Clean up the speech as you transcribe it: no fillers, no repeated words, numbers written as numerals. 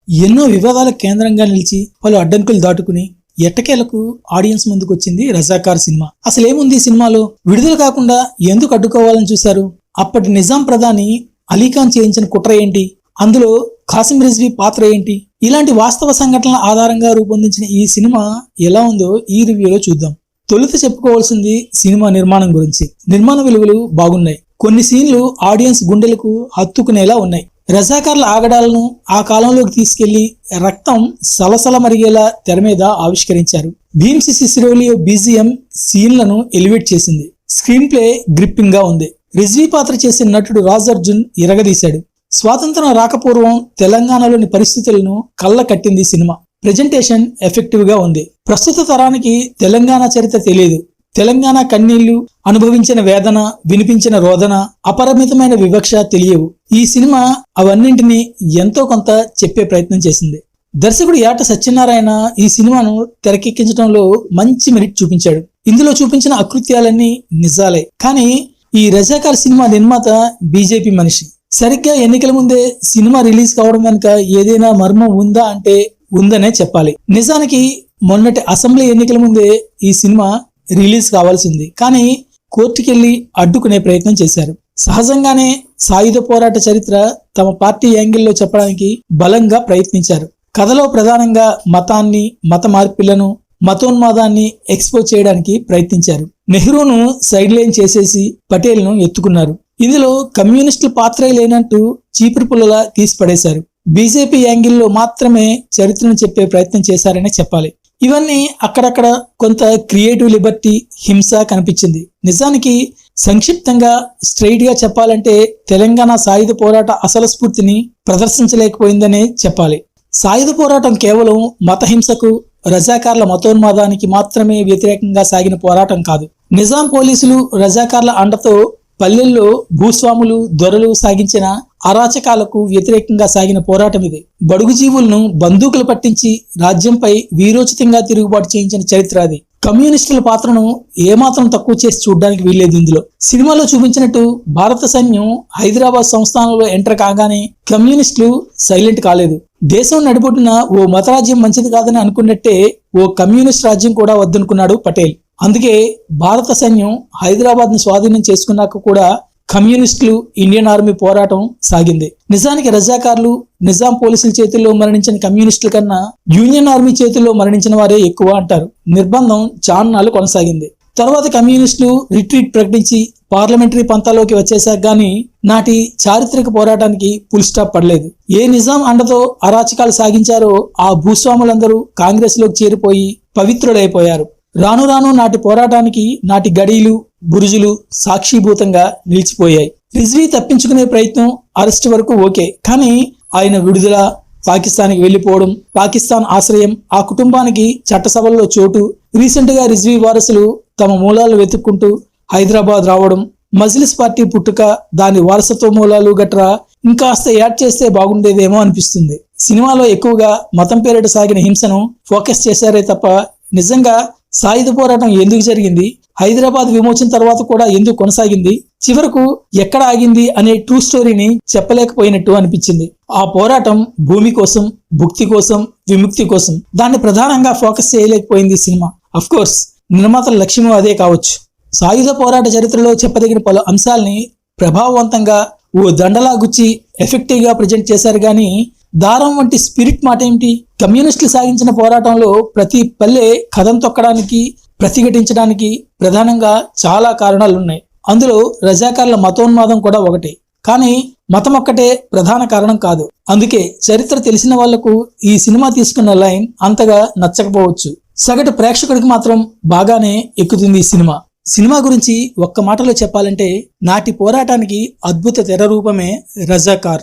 ఎన్నో వివాదాల కేంద్రంగా నిలిచి పలు అడ్డంకులు దాటుకుని ఎట్టకేలకు ఆడియన్స్ ముందుకు వచ్చింది రజాకార్ సినిమా. అసలేముంది సినిమాలో? విడుదల కాకుండా ఎందుకు అడ్డుకోవాలని చూశారు? అప్పటి నిజాం ప్రధాని అలీఖాన్ చేయించిన కుట్ర ఏంటి? అందులో ఖాసిం రిజ్వీ పాత్ర ఏంటి? ఇలాంటి వాస్తవ సంఘటనల ఆధారంగా రూపొందించిన ఈ సినిమా ఎలా ఉందో ఈ రివ్యూలో చూద్దాం. తొలుత చెప్పుకోవాల్సింది సినిమా నిర్మాణం గురించి. నిర్మాణ విలువలు బాగున్నాయి. కొన్ని సీన్లు ఆడియన్స్ గుండెలకు హత్తుకునేలా ఉన్నాయి. రజాకార్ల ఆగడాలను ఆ కాలంలోకి తీసుకెళ్లి రక్తం సలసల మరిగేలా తెర మీద ఆవిష్కరించారు. భీమ్సి సిసిరోలియో బీజిఎం సీన్లను ఎలివేట్ చేసింది. స్క్రీన్ ప్లే గ్రిప్పింగ్ గా ఉంది. రిజ్వీ పాత్ర చేసిన నటుడు రాజ్ అర్జున్ ఇరగదీశాడు. స్వాతంత్రం రాకపూర్వం తెలంగాణలోని పరిస్థితులను కళ్ళ కట్టింది సినిమా. ప్రెజెంటేషన్ ఎఫెక్టివ్ గా ఉంది. ప్రస్తుత తరానికి తెలంగాణ చరిత్ర తెలియదు. తెలంగాణ కన్నీళ్లు, అనుభవించిన వేదన, వినిపించిన రోదన, అపరిమితమైన వివక్ష తెలియవు. ఈ సినిమా అవన్నింటినీ ఎంతో కొంత చెప్పే ప్రయత్నం చేసింది. దర్శకుడు యాట సత్యనారాయణ ఈ సినిమాను తెరకెక్కించడంలో మంచి మెరిట్ చూపించాడు. ఇందులో చూపించిన అకృత్యాలన్నీ నిజాలే. కానీ ఈ రజాకార్ సినిమా నిర్మాత బీజేపీ మనిషి. సరిగ్గా ఎన్నికల ముందే సినిమా రిలీజ్ కావడం వెనుక ఏదైనా మర్మం ఉందా అంటే ఉందనే చెప్పాలి. నిజానికి మొన్నటి అసెంబ్లీ ఎన్నికల ముందే ఈ సినిమా రిలీజ్ కావాల్సింది. కానీ కోర్టుకెళ్లి అడ్డుకునే ప్రయత్నం చేశారు. సహజంగానే సాయుధ పోరాట చరిత్ర తమ పార్టీ యాంగిల్లో చెప్పడానికి బలంగా ప్రయత్నించారు. కథలో ప్రధానంగా మతాన్ని, మత మార్పిళ్లను, మతోన్మాదాన్ని ఎక్స్పోజ్ చేయడానికి ప్రయత్నించారు. నెహ్రూను సైడ్ లైన్ చేసేసి పటేల్ను ఎత్తుకున్నారు. ఇందులో కమ్యూనిస్టుల పాత్రే లేనట్టు చీపురు పుల్లలా తీసిపడేశారు. బీజేపీ యాంగిల్లో మాత్రమే చరిత్రను చెప్పే ప్రయత్నం చేశారనే చెప్పాలి. ఇవన్నీ అక్కడక్కడ కొంత క్రియేటివ్ లిబర్టీ, హింస కనిపించింది. నిజానికి సంక్షిప్తంగా స్ట్రైట్ గా చెప్పాలంటే తెలంగాణ సాయుధ పోరాట అసలు స్ఫూర్తిని ప్రదర్శించలేకపోయిందనే చెప్పాలి. సాయుధ పోరాటం కేవలం మత హింసకు, రజాకార్ల మతోన్మాదానికి మాత్రమే వ్యతిరేకంగా సాగిన పోరాటం కాదు. నిజాం పోలీసులు రజాకార్ల అండతో పల్లెల్లో భూస్వాములు, దొరలు సాగించిన అరాచకాలకు వ్యతిరేకంగా సాగిన పోరాటం ఇది. బడుగు జీవులను బందూకులు పట్టించి రాజ్యంపై వీరోచితంగా తిరుగుబాటు చేయించిన చరిత్ర అది. కమ్యూనిస్టుల పాత్రను ఏమాత్రం తక్కువ చేసి చూడడానికి వీల్లేదు. ఇందులో సినిమాలో చూపించినట్టు భారత సైన్యం హైదరాబాద్ సంస్థానంలో ఎంటర్ కాగానే కమ్యూనిస్టులు సైలెంట్ కాలేదు. దేశం నడిబొడ్డున ఓ మతరాజ్యం మంచిది కాదని అనుకున్నట్టే ఓ కమ్యూనిస్ట్ రాజ్యం కూడా వద్దనుకున్నాడు పటేల్. అందుకే భారత సైన్యం హైదరాబాద్ ను స్వాధీనం చేసుకున్నాక కూడా కమ్యూనిస్టులు, ఇండియన్ ఆర్మీ పోరాటం సాగింది. నిజానికి రజాకార్లు నిజాం పోలీసుల చేతుల్లో మరణించిన కమ్యూనిస్టుల కన్నా యూనియన్ ఆర్మీ చేతుల్లో మరణించిన వారే ఎక్కువ అంటారు. నిర్బంధం చాన్నాళ్లు కొనసాగింది. తర్వాత కమ్యూనిస్టులు రిట్రీట్ ప్రకటించి పార్లమెంటరీ పంతాలోకి వచ్చేశాక గానీ నాటి చారిత్రక పోరాటానికి ఫుల్ స్టాప్ పడలేదు. ఏ నిజాం అండతో అరాచకాలు సాగించారో ఆ భూస్వాములందరూ కాంగ్రెస్ లోకి చేరిపోయి పవిత్రులైపోయారు. రాను రాను నాటి పోరాటానికి నాటి గడీలు, బురుజులు సాక్షిభూతంగా నిలిచిపోయాయి. రిజ్వీ తప్పించుకునే ప్రయత్నం అరెస్ట్ వరకు ఓకే. కానీ ఆయన విడుదల, పాకిస్తాన్కి వెళ్లిపోవడం, పాకిస్తాన్ ఆశ్రయం, ఆ కుటుంబానికి చట్టసభల్లో చోటు, రీసెంట్ గా రిజ్వీ వారసులు తమ మూలాలు వెతుక్కుంటూ హైదరాబాద్ రావడం, మజ్లిస్ పార్టీ పుట్టుక, దాని వారసత్వ మూలాలు గట్రా ఇంకాస్త యాడ్ చేస్తే బాగుండేదేమో అనిపిస్తుంది. సినిమాలో ఎక్కువగా మతం పేరిట సాగిన హింసను ఫోకస్ చేశారే తప్ప నిజంగా సాయుధ పోరాటం ఎందుకు జరిగింది, హైదరాబాద్ విమోచన తర్వాత కూడా ఎందుకు కొనసాగింది, చివరకు ఎక్కడ ఆగింది అనే ట్రూ స్టోరీని చెప్పలేకపోయినట్టు అనిపించింది. ఆ పోరాటం భూమి కోసం, భుక్తి కోసం, విముక్తి కోసం. దాన్ని ప్రధానంగా ఫోకస్ చేయలేకపోయింది సినిమా. అఫ్ కోర్స్ నిర్మాతల లక్ష్యము అదే కావచ్చు. సాయుధ పోరాట చరిత్రలో చెప్పదగిన పలు అంశాల్ని ప్రభావవంతంగా ఓ దండలా గుచ్చి ఎఫెక్టివ్ గా ప్రజెంట్ చేశారు. గానీ దారం వంటి స్పిరిట్ మాట ఏమిటి? కమ్యూనిస్టులు సాగించిన పోరాటంలో ప్రతి పల్లె కథం తొక్కడానికి, ప్రతిఘటించడానికి ప్రధానంగా చాలా కారణాలున్నాయి. అందులో రజాకార్ల మతోన్మాదం కూడా ఒకటి. కానీ మతం ఒక్కటే ప్రధాన కారణం కాదు. అందుకే చరిత్ర తెలిసిన వాళ్లకు ఈ సినిమా తీసుకున్న లైన్ అంతగా నచ్చకపోవచ్చు. సగటు ప్రేక్షకుడికి మాత్రం బాగానే ఎక్కుతుంది ఈ సినిమా. సినిమా గురించి ఒక్క మాటలో చెప్పాలంటే నాటి పోరాటానికి అద్భుత తెర రూపమే రజాకార్.